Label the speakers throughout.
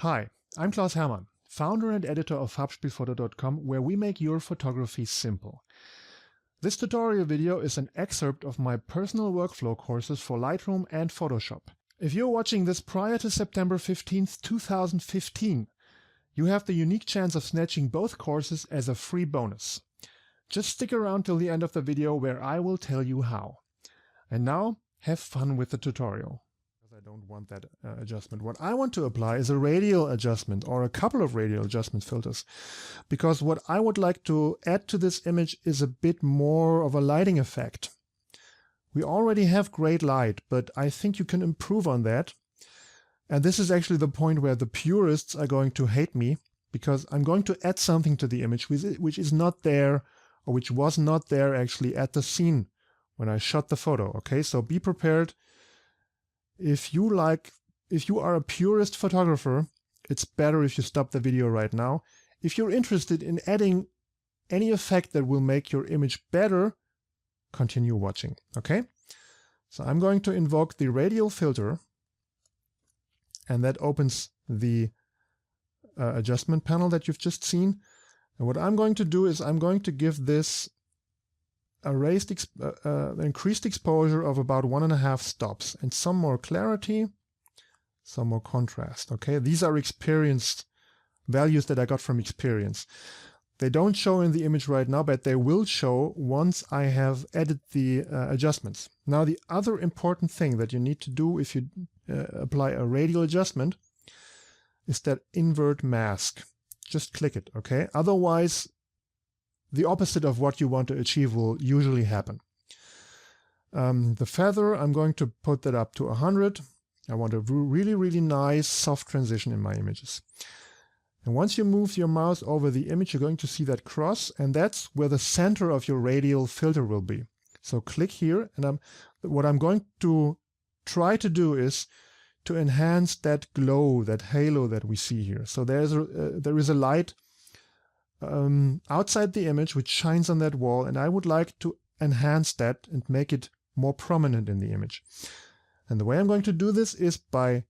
Speaker 1: Hi, I'm Klaus Hermann, founder and editor of Farbspielfoto.com, where we make your photography simple. This tutorial video is an excerpt of my personal workflow courses for Lightroom and Photoshop. If you're watching this prior to September 15th, 2015, you have the unique chance of snatching both courses as a free bonus. Just stick around till the end of the video where I will tell you how. And now, have fun with the tutorial. I don't want that adjustment. What I want to apply is a radial adjustment or a couple of radial adjustment filters, because what I would like to add to this image is a bit more of a lighting effect. We already have great light, but I think you can improve on that. And this is actually the point where the purists are going to hate me, because I'm going to add something to the image which is not there, or which was not there actually at the scene when I shot the photo. Okay, so be prepared. If you are a purist photographer, it's better if you stop the video right now. If you're interested in adding any effect that will make your image better, continue watching, okay? So I'm going to invoke the Radial Filter, and that opens the adjustment panel that you've just seen. And what I'm going to do is I'm going to give this increased exposure of about 1.5 stops and some more clarity, some more contrast. Okay, these are experienced values that I got from experience. They don't show in the image right now, but they will show once I have added the adjustments. Now, the other important thing that you need to do if you apply a radial adjustment is that invert mask. Just click it, okay? Otherwise, the opposite of what you want to achieve will usually happen. The feather, I'm going to put that up to 100. I want a really nice soft transition in my images. And once you move your mouse over the image, you're going to see that cross, and that's where the center of your radial filter will be. So click here, and what I'm going to try to do is to enhance that glow, that halo that we see here. So there is a light outside the image which shines on that wall, and I would like to enhance that and make it more prominent in the image. And the way I'm going to do this is by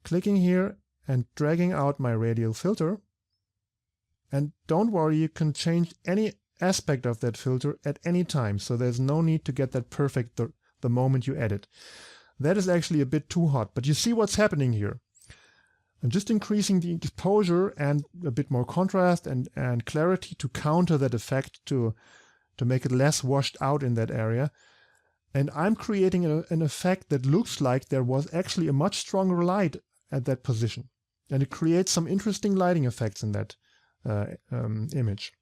Speaker 1: clicking here and dragging out my radial filter. And don't worry, you can change any aspect of that filter at any time, so there's no need to get that perfect the moment you edit. That is actually a bit too hot, but you see what's happening here. I'm just increasing the exposure and a bit more contrast and clarity to counter that effect, to make it less washed out in that area. And I'm creating an effect that looks like there was actually a much stronger light at that position. And it creates some interesting lighting effects in that image.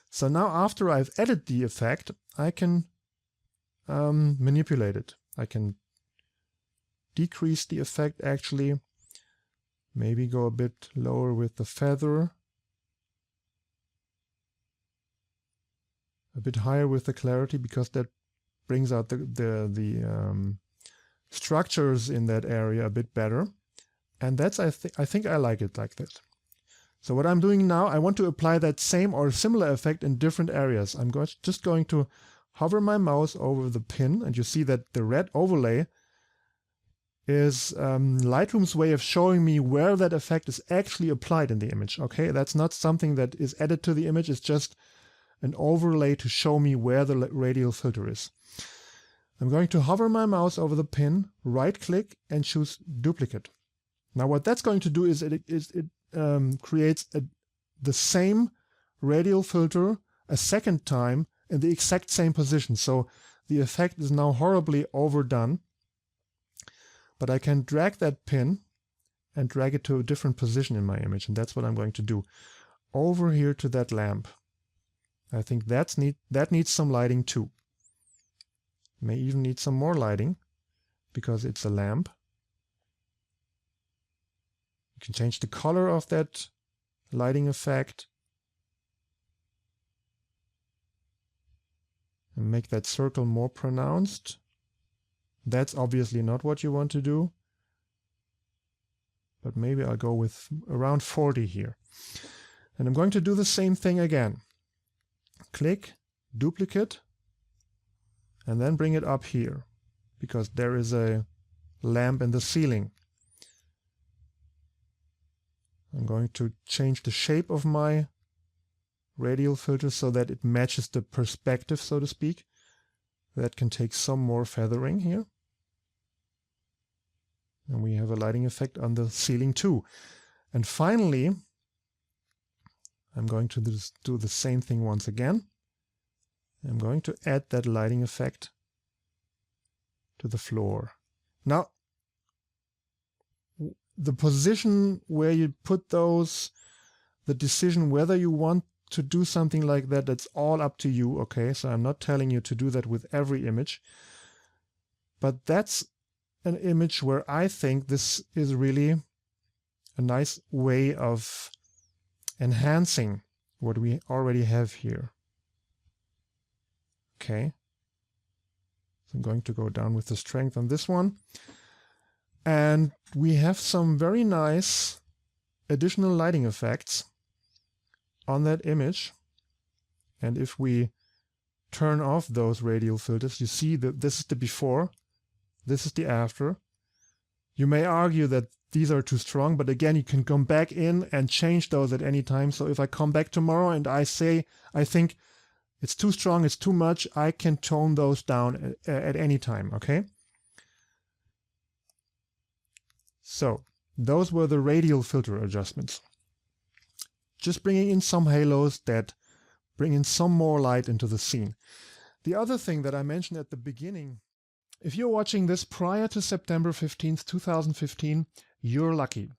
Speaker 1: So now, after I've added the effect, I can manipulate it. I can decrease the effect actually. Maybe go a bit lower with the feather, a bit higher with the clarity, because that brings out the structures in that area a bit better. And that's I think I like it like that. So what I'm doing now, I want to apply that same or similar effect in different areas. I'm just going to hover my mouse over the pin, and you see that the red overlay is Lightroom's way of showing me where that effect is actually applied in the image. Okay, that's not something that is added to the image, it's just an overlay to show me where the radial filter is. I'm going to hover my mouse over the pin, right click, and choose duplicate. Now what that's going to do is it creates the same radial filter a second time in the exact same position. So the effect is now horribly overdone. But I can drag that pin and drag it to a different position in my image, and that's what I'm going to do. Over here to that lamp. I think that needs some lighting too. May even need some more lighting, because it's a lamp. You can change the color of that lighting effect and make that circle more pronounced. That's obviously not what you want to do, but maybe I'll go with around 40 here. And I'm going to do the same thing again. Click, duplicate, and then bring it up here, because there is a lamp in the ceiling. I'm going to change the shape of my radial filter so that it matches the perspective, so to speak. That can take some more feathering here. And we have a lighting effect on the ceiling too. And finally, I'm going to do the same thing once again. I'm going to add that lighting effect to the floor. Now, the position where you put those, the decision whether you want to do something like that, that's all up to you, okay? So I'm not telling you to do that with every image. But that's an image where I think this is really a nice way of enhancing what we already have here. Okay. So I'm going to go down with the strength on this one. And we have some very nice additional lighting effects on that image. And if we turn off those radial filters, you see that this is the before, this is the after. You may argue that these are too strong, but again, you can come back in and change those at any time. So if I come back tomorrow and I say, I think it's too strong, it's too much, I can tone those down at any time, okay? So those were the radial filter adjustments. Just bringing in some halos that bring in some more light into the scene. The other thing that I mentioned at the beginning, if you're watching this prior to September 15th, 2015, you're lucky.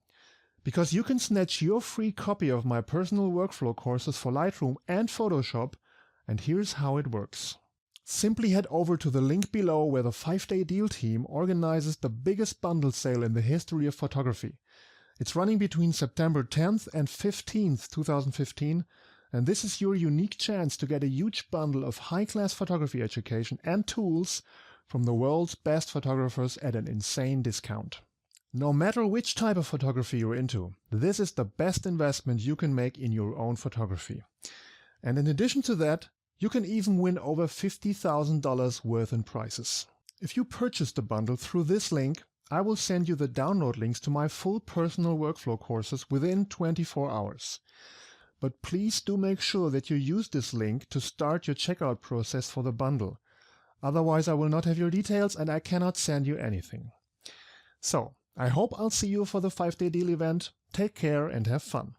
Speaker 1: Because you can snatch your free copy of my personal workflow courses for Lightroom and Photoshop, and here's how it works. Simply head over to the link below where the 5-day deal team organizes the biggest bundle sale in the history of photography. It's running between September 10th and 15th, 2015, and this is your unique chance to get a huge bundle of high-class photography education and tools from the world's best photographers at an insane discount. No matter which type of photography you're into, this is the best investment you can make in your own photography. And in addition to that, you can even win over $50,000 worth in prizes. If you purchase the bundle through this link, I will send you the download links to my full personal workflow courses within 24 hours. But please do make sure that you use this link to start your checkout process for the bundle. Otherwise, I will not have your details and I cannot send you anything. So, I hope I'll see you for the 5-day deal event. Take care and have fun.